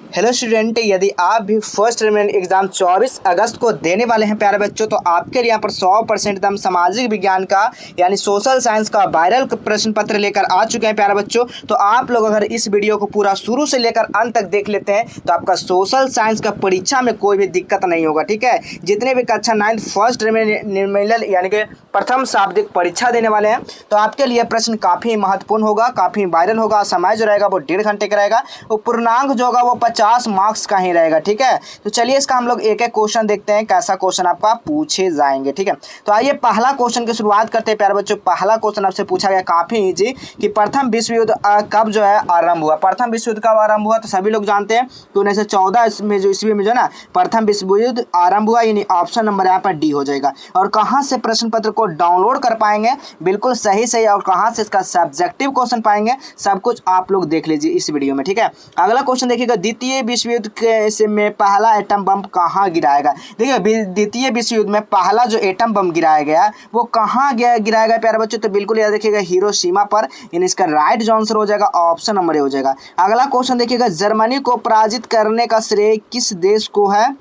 Hello student, यदि आप भी फर्स्ट टर्मिनल एग्जाम 24 अगस्त को देने वाले हैं प्यारे बच्चों, तो आपके लिए यहाँ पर 100% एकदम सामाजिक विज्ञान का यानी सोशल साइंस का वायरल प्रश्न पत्र लेकर आ चुके हैं प्यारे बच्चों। तो आप लोग अगर इस वीडियो को पूरा शुरू से लेकर अंत तक देख लेते हैं तो आपका सोशल साइंस का परीक्षा में कोई भी दिक्कत नहीं होगा। ठीक है, जितने भी कक्षा 9 फर्स्ट टर्मिनल यानी कि प्रथम शाब्दिक परीक्षा देने वाले हैं तो आपके लिए प्रश्न काफ़ी महत्वपूर्ण होगा, काफ़ी वायरल होगा। समय जो रहेगा वो 1.5 घंटे का रहेगा, वो पूर्णांक जो होगा वो 50 मार्क्स का ही रहेगा। ठीक है, तो चलिए इसका हम लोग एक एक क्वेश्चन देखते हैं, कैसा क्वेश्चन आपका पूछे जाएंगे। ठीक है, तो आइए पहला क्वेश्चन की शुरुआत करते हैं प्यारे बच्चों। पहला क्वेश्चन आपसे पूछा गया काफ़ी इजी कि प्रथम विश्व युद्ध कब जो है आरंभ हुआ। प्रथम विश्व युद्ध कब आरंभ हुआ, तो सभी लोग जानते हैं कि 1914 में जो ईस्वी में जो है ना प्रथम विश्व युद्ध आरंभ हुआ, यानी ऑप्शन नंबर यहाँ पर डी हो जाएगा। और कहाँ से प्रश्न पत्र को डाउनलोड कर पाएंगे, बिल्कुल सही सही, और कहाँ से इसका सब्जेक्टिव क्वेश्चन पाएंगे, सब कुछ आप लोग देख लीजिए इस वीडियो में। ठीक है, अगला क्वेश्चन देखिएगा, द्वितीय विश्व युद्ध में पहला एटम बम कहाँ गिराया गया। देखिए द्वितीय विश्व युद्ध में पहला जो एटम बम गिराया गया वो कहाँ गिराया गया प्यारे बच्चों, तो बिल्कुल याद रखिएगा हिरोशिमा पर, यानी इसका राइट जो आंसर हो जाएगा ऑप्शन नंबर ए हो जाएगा। अगला क्वेश्चन देखिएगा, जर्मनी को पराजित करने का श्रेय किस देश को है,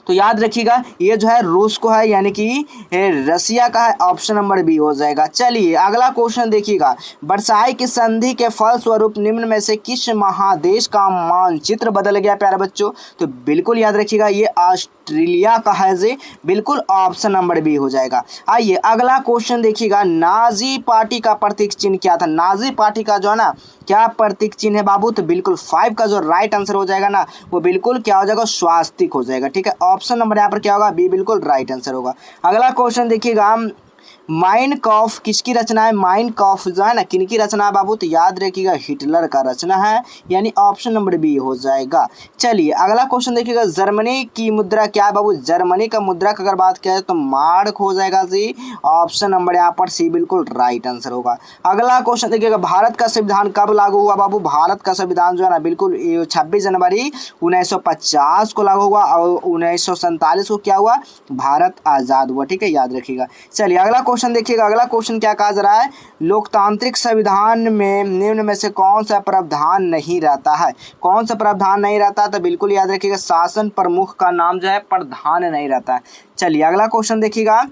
तो याद रखिएगा ये जो है रूस को है, यानी कि रसिया का है, ऑप्शन नंबर बी हो जाएगा। चलिए अगला क्वेश्चन देखिएगा, वर्साई की संधि के फलस्वरूप निम्न में से किस महादेश का मानचित्र बदल गया प्यारे बच्चों, तो बिल्कुल याद रखिएगा ये ऑस्ट्रेलिया का है जी, बिल्कुल ऑप्शन नंबर बी हो जाएगा। आइए अगला क्वेश्चन देखिएगा, नाजी पार्टी का प्रतीक चिन्ह क्या था। नाजी पार्टी का जो है ना क्या प्रतीक चिन्ह है बाबू, तो बिल्कुल 5 का जो राइट आंसर हो जाएगा ना वो बिल्कुल क्या हो जाएगा, स्वास्तिक हो जाएगा। ठीक है, ऑप्शन नंबर यहाँ पर क्या होगा, बी बिल्कुल राइट आंसर होगा। अगला क्वेश्चन देखिएगा, माइन कॉफ किसकी रचना है। माइन कॉफ जो है ना किनकी रचना है बाबू, तो याद रखिएगा हिटलर का रचना है, यानी ऑप्शन नंबर बी हो जाएगा। चलिए अगला क्वेश्चन देखिएगा, जर्मनी की मुद्रा क्या है बाबू। जर्मनी का मुद्रा की अगर बात किया तो मार्क हो जाएगा जी, ऑप्शन नंबर यहाँ पर सी बिल्कुल राइट आंसर होगा। अगला क्वेश्चन देखिएगा, भारत का संविधान कब लागू हुआ बाबू। भारत का संविधान जो है ना बिल्कुल 26 जनवरी 1950 को लागू हुआ, और 1947 को क्या हुआ, भारत आज़ाद हुआ। ठीक है, याद रखिएगा। चलिए अगला क्वेश्चन देखिएगा, अगला क्वेश्चन क्या कहा जा रहा है, लोकतांत्रिक संविधान में निम्न में से कौन सा प्रावधान नहीं रहता है। कौन सा प्रावधान नहीं रहता, तो बिल्कुल याद रखिएगा शासन प्रमुख का नाम जो है प्रधान नहीं रहता है। चलिए अगला क्वेश्चन देखिएगा,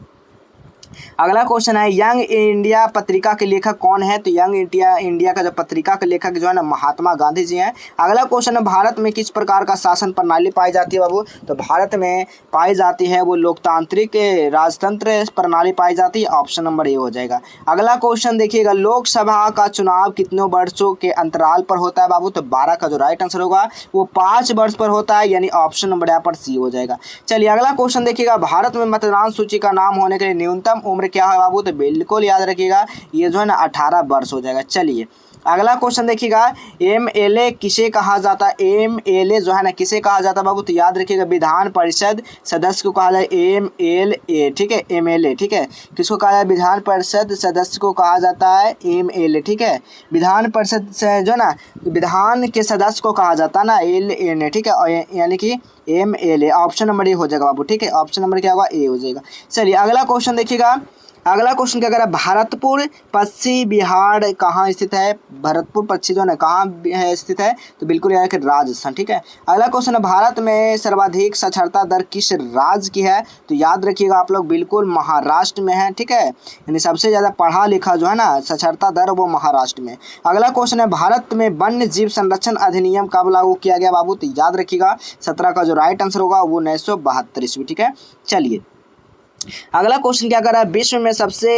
अगला क्वेश्चन है, यंग इंडिया पत्रिका के लेखक कौन है, तो यंग इंडिया का जो पत्रिका के लेखक जो है ना महात्मा गांधी जी हैं। अगला क्वेश्चन है, भारत में किस प्रकार का शासन प्रणाली पाई जाती है बाबू, तो भारत में पाई जाती है वो लोकतांत्रिक राजतंत्र प्रणाली पाई जाती है, ऑप्शन नंबर ए हो जाएगा। अगला क्वेश्चन देखिएगा, लोकसभा का चुनाव कितने वर्षों के अंतराल पर होता है बाबू, तो 12 का जो राइट आंसर होगा वो 5 वर्ष पर होता है, यानी ऑप्शन नंबर यहाँ पर सी हो जाएगा। चलिए अगला क्वेश्चन देखिएगा, भारत में मतदान सूची का नाम होने के लिए न्यूनतम उम्र क्या है बाबू, तो बिल्कुल याद रखिएगा ये जो है ना 18 वर्ष हो जाएगा। चलिए अगला क्वेश्चन देखिएगा, एमएलए किसे कहा जाता है। एमएलए जो है ना किसे कहा जाता है बाबू, तो याद रखिएगा विधान परिषद सदस्य को कहा जाए एमएलए। ठीक है, एमएलए ठीक है, किसको कहा जाए, विधान परिषद सदस्य को कहा जाता है एमएलए। ठीक है, विधान परिषद से जो है ना विधान के सदस्य को कहा जाता है ना एलएन। ठीक है, यानी कि एमएलए, ऑप्शन नंबर ए हो जाएगा बाबू। ठीक है, ऑप्शन नंबर क्या होगा, ए हो जाएगा। चलिए अगला क्वेश्चन देखिएगा, अगला क्वेश्चन क्या कह रहा है, भरतपुर पश्चिमी बिहार कहाँ स्थित है। भरतपुर पश्चिम जो है कहाँ स्थित है, तो बिल्कुल यार राजस्थान। ठीक है, अगला क्वेश्चन है, भारत में सर्वाधिक साक्षरता दर किस राज्य की है, तो याद रखिएगा आप लोग बिल्कुल महाराष्ट्र में है। ठीक है, यानी सबसे ज़्यादा पढ़ा लिखा जो है ना साक्षरता दर वो महाराष्ट्र में। अगला क्वेश्चन है, भारत में वन्य जीव संरक्षण अधिनियम कब लागू किया गया बाबू, तो याद रखिएगा 17 का जो राइट आंसर होगा वो 1972 ईस्वी। ठीक है, चलिए अगला क्वेश्चन क्या कर रहा है, विश्व में सबसे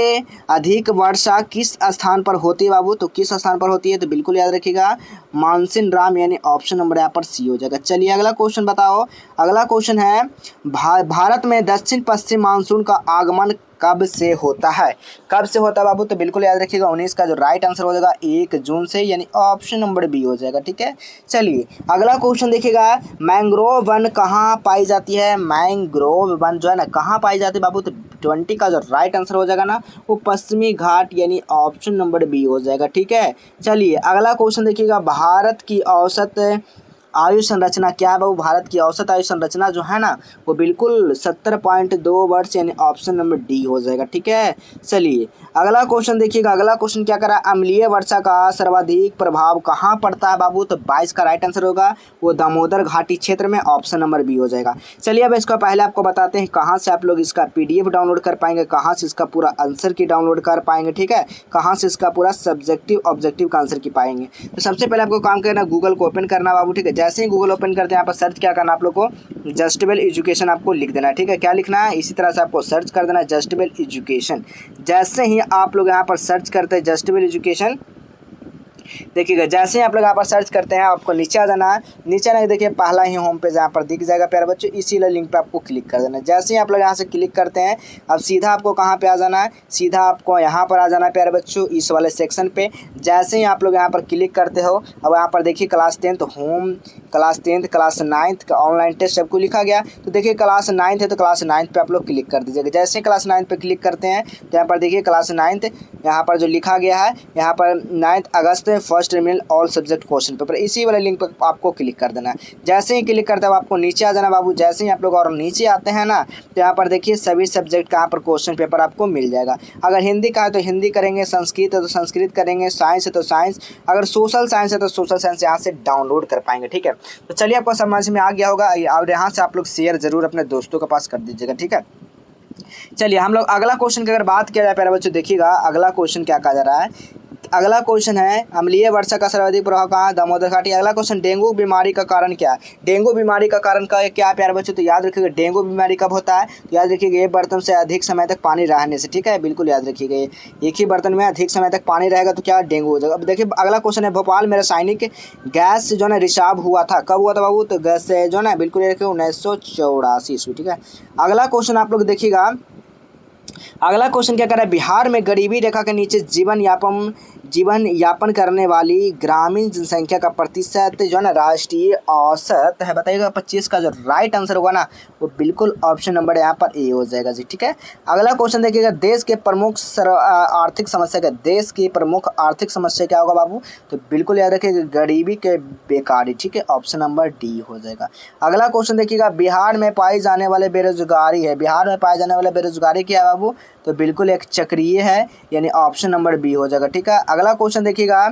अधिक वर्षा किस स्थान पर होती है बाबू, तो किस स्थान पर होती है, तो बिल्कुल याद रखिएगा मानसिन राम, यानी ऑप्शन नंबर यहाँ पर सी हो जाएगा। चलिए अगला क्वेश्चन बताओ, अगला क्वेश्चन है, भारत में दक्षिण पश्चिम मानसून का आगमन कब से होता है। कब से होता है बाबू, तो बिल्कुल याद रखिएगा 19 का जो राइट आंसर हो जाएगा 1 जून से, यानी ऑप्शन नंबर बी हो जाएगा। ठीक है, चलिए अगला क्वेश्चन देखिएगा, मैंग्रोव वन कहाँ पाई जाती है। मैंग्रोव वन जो है ना कहाँ पाई जाती है बाबू, तो 20 का जो राइट आंसर हो जाएगा ना वो पश्चिमी घाट, यानी ऑप्शन नंबर बी हो जाएगा। ठीक है, चलिए अगला क्वेश्चन देखिएगा, भारत की औसत आयु संरचना क्या है बाबू, भारत की औसत आयु संरचना जो है ना वो बिल्कुल 70.2 वर्ष यानी ऑप्शन नंबर डी हो जाएगा। ठीक है, चलिए अगला क्वेश्चन देखिएगा। अगला क्वेश्चन क्या करा, अम्लीय वर्षा का सर्वाधिक प्रभाव कहाँ पड़ता है बाबू, तो 22 का राइट आंसर होगा वो दामोदर घाटी क्षेत्र में, ऑप्शन नंबर बी हो जाएगा। चलिए अब इसका पहले आपको बताते हैं कहाँ से आप लोग इसका PDF डाउनलोड कर पाएंगे, कहाँ से इसका पूरा आंसर की डाउनलोड कर पाएंगे। ठीक है, कहाँ से इसका पूरा सब्जेक्टिव ऑब्जेक्टिव का आंसर की पाएंगे। तो सबसे पहले आपको काम करना, गूगल को ओपन करना बाबू। ठीक है, जैसे ही गूगल ओपन करते हैं यहाँ पर सर्च क्या करना, आप लोग को जस्टेबल एजुकेशन आपको लिख देना है। ठीक है, क्या लिखना है, इसी तरह से आपको सर्च कर देना है जस्टेबल एजुकेशन। जैसे ही आप लोग यहाँ पर सर्च करते हैं जस्टेबल एजुकेशन, देखिएगा जैसे ही आप लोग यहाँ पर सर्च करते हैं आपको नीचे आ जाना है। नीचे आने देखिए पहला ही होम पेज यहाँ पर दिख जाएगा प्यारे बच्चों, इसी लिंक पे आपको क्लिक कर देना है। जैसे ही आप लोग यहाँ से क्लिक करते हैं अब सीधा आपको कहाँ पे आ जाना है, सीधा आपको यहाँ पर आ जाना है प्यारे बच्चों इस वाले सेक्शन पे। जैसे ही आप लोग यहाँ पर क्लिक करते हो अब यहाँ पर देखिए class 10th home, class 10th, class 9th का ऑनलाइन टेस्ट सबको लिखा गया। तो देखिए क्लास 9th है तो क्लास 9th पे आप लोग क्लिक कर दीजिएगा। जैसे ही क्लास 9th पे क्लिक करते हैं तो यहाँ पर देखिए क्लास 9th यहाँ पर जो लिखा गया है, यहाँ पर 9 अगस्त first terminal all subject question paper, इसी वाले लिंक पर आपको क्लिक कर देना है। जैसे ही क्लिक करते हो आपको नीचे आ जाना बाबू। जैसे ही आप लोग और नीचे आते हैं ना तो यहाँ पर देखिए सभी सब्जेक्ट का यहाँ पर क्वेश्चन पेपर आपको मिल जाएगा। अगर हिंदी का है तो हिंदी करेंगे, संस्कृत है तो संस्कृत करेंगे, साइंस है तो साइंस, अगर सोशल साइंस है तो सोशल साइंस यहाँ से डाउनलोड कर पाएंगे। ठीक है, तो चलिए आपको समझ में आ गया होगा और यहाँ से आप लोग शेयर जरूर अपने दोस्तों के पास कर दीजिएगा। ठीक है, चलिए हम लोग अगला क्वेश्चन की अगर बात किया जाए प्यारे बच्चों, देखिएगा अगला क्वेश्चन क्या कहा जा रहा है। अगला क्वेश्चन है अम्लीय वर्षा का सर्वाधिक प्रभाव कहाँ है, दामोदर घाटी। अगला क्वेश्चन डेंगू बीमारी का कारण क्या है, डेंगू बीमारी का कारण क्या है प्यारे बच्चों, तो याद रखिएगा डेंगू बीमारी कब होता है, तो याद रखिएगा एक बर्तन से अधिक समय तक पानी रहने से। ठीक है, बिल्कुल याद रखिएगा एक ही बर्तन में अधिक समय तक पानी रहेगा तो क्या डेंगू हो जाएगा। अब देखिए अगला क्वेश्चन है भोपाल में रासायनिक गैस जो है रिसाव हुआ था, कब हुआ था बाबू, तो गैस जो है ना बिल्कुल 1984 ईस्वी। ठीक है, अगला क्वेश्चन आप लोग देखिएगा। अगला क्वेश्चन क्या कर रहा है, बिहार में गरीबी रेखा के नीचे जीवन यापन करने वाली ग्रामीण जनसंख्या का प्रतिशत जो है ना राष्ट्रीय औसत है, बताइएगा 25 का जो राइट आंसर होगा ना वो बिल्कुल ऑप्शन नंबर यहाँ पर ए हो जाएगा जी। ठीक है, अगला क्वेश्चन देखिएगा देश के प्रमुख आर्थिक समस्या का, देश की प्रमुख आर्थिक समस्या क्या होगा बाबू, तो बिल्कुल याद रखिएगा गरीबी के बेकारी। ठीक है, ऑप्शन नंबर डी हो जाएगा। अगला क्वेश्चन देखिएगा बिहार में पाई जाने वाले बेरोजगारी है, बिहार में पाए जाने वाले बेरोजगारी क्या है बाबू, तो बिल्कुल एक चक्रीय है यानी ऑप्शन नंबर बी हो जाएगा। ठीक है, अगला क्वेश्चन देखिएगा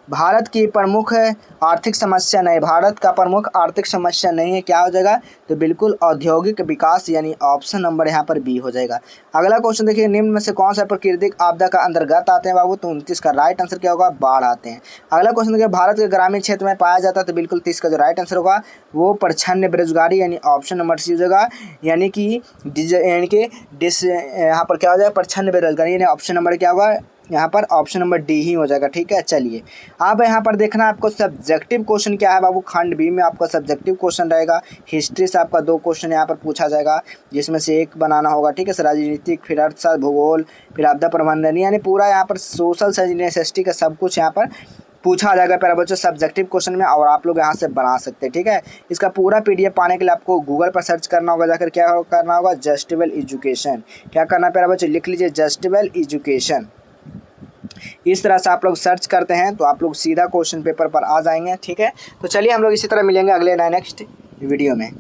भारत की प्रमुख आर्थिक समस्या नहीं, भारत का प्रमुख आर्थिक समस्या नहीं है, क्या हो जाएगा, तो बिल्कुल औद्योगिक विकास यानी ऑप्शन नंबर यहाँ पर बी हो जाएगा। अगला क्वेश्चन देखिए निम्न में से कौन सा प्राकृतिक आपदा का अंतर्गत आते हैं बाबू, तो 29 का राइट आंसर क्या होगा, बाढ़ आते हैं। अगला क्वेश्चन देखिए भारत के ग्रामीण क्षेत्र में पाया जाता है, तो बिल्कुल 30 का जो राइट आंसर होगा वो प्रच्छन्न बेरोजगारी यानी ऑप्शन नंबर सी हो जाएगा, यानी कि यहाँ पर क्या हो जाएगा प्रच्छन्न बेरोजगारी यानी ऑप्शन नंबर क्या होगा यहाँ पर ऑप्शन नंबर डी ही हो जाएगा। ठीक है, चलिए अब यहाँ पर देखना आपको सब्जेक्टिव क्वेश्चन क्या है बाबू, खंड बी में आपका सब्जेक्टिव क्वेश्चन रहेगा। हिस्ट्री से आपका 2 क्वेश्चन यहाँ पर पूछा जाएगा जिसमें से एक बनाना होगा। ठीक है, राजनीतिक, फिर अर्थशास्त्र, भूगोल, फिर आपदा प्रबंधन यानी पूरा यहाँ पर सोशल साइंस ST का सब कुछ यहाँ पर पूछा जाएगा प्यारे बच्चों सब्जेक्टिव क्वेश्चन में, और आप लोग यहाँ से बना सकते हैं। ठीक है, इसका पूरा PDF पाने के लिए आपको गूगल पर सर्च करना होगा, जाकर क्या करना होगा जस्टेबल एजुकेशन, क्या करना है प्यारे बच्चों, लिख लीजिए जस्टेबल एजुकेशन। इस तरह से आप लोग सर्च करते हैं तो आप लोग सीधा क्वेश्चन पेपर पर आ जाएंगे। ठीक है, तो चलिए हम लोग इसी तरह मिलेंगे अगले नेक्स्ट वीडियो में।